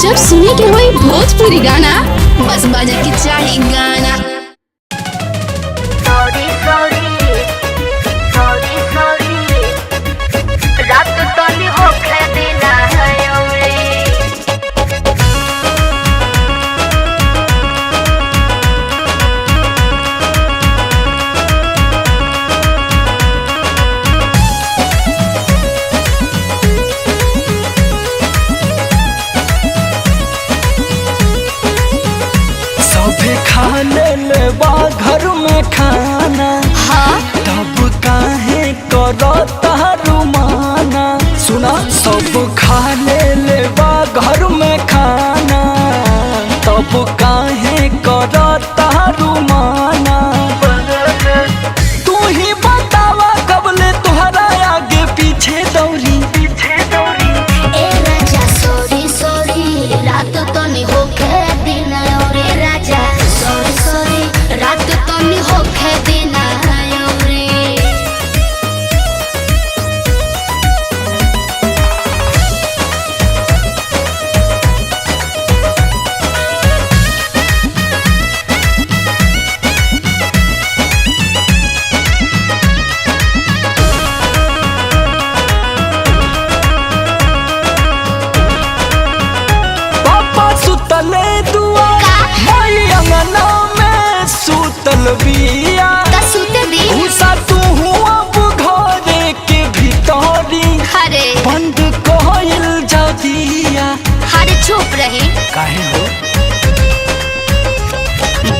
जब सुने के होई भोजपुरी गाना बस बजे के चाही गाना। सॉरी सॉरी सॉरी सॉरी रात तनी होखे देना है औरे सबे खा ले बा घर में खाना। हाँ तब काहे करता रुमाना। सुना सब खा ले बा घर में खाना। तब काहे करता रुमाना। तू ही बतावा कबले तुहरा आगे पीछे दौरी। ए राजा सॉरी सॉरी रात तनी होखे देना औरे राजा सॉरी सॉरी रात तनी होखे देना है औरे पापा सुतले दुआ माई अंगना में सुतल बिया। सुते दी घुसा तू अब घरे के भीतरी। हरे बंद कहल जदिया। हरे चुप रही काहे हो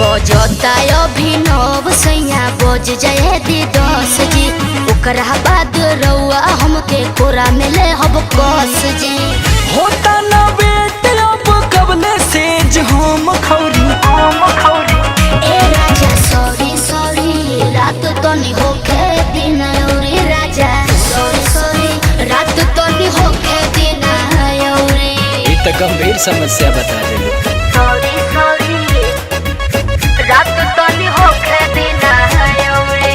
बजता अभिनव सैया बज जाए दी 10 जी ओकरा बाद रउआ हमके कोरा में ले हब कस जी होता ना बेट अब कबले सेज हम खौरी। ए राजा सॉरी सॉरी रात तनी होखे दिन औरे राजा सॉरी सॉरी रात तनी होखे दिन औरे ये तो गंभीर समस्या बता रहे। सॉरी सॉरी रात तनी होखे दिन औरे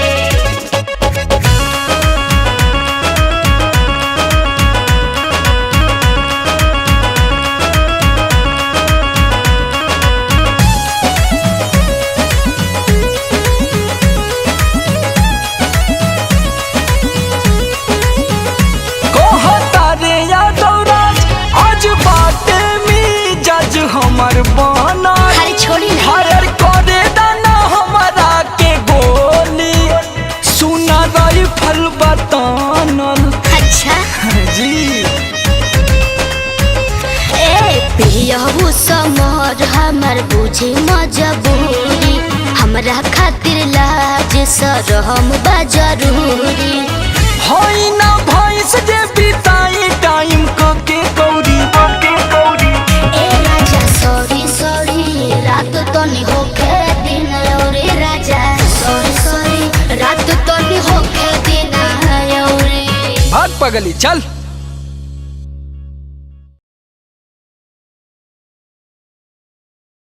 कहता रे यादवराज आज बाटे में जज हमर बना। हरे छोड़ी ना हर करे दाना हमारा के गोली। सुना राइफल बतानल अच्छा जी। ए पियहू समर हमर बुझी मजबूरी हमरा खातिर लाज शरम बा जरूरी होई ना भैंस जे बिताई टाइम के कौरी। ए राजा सॉरी सॉरी रात तनी होखे दिन औरे राजा सॉरी सॉरी रात तनी होखे दिन औरे भाग पगली चल।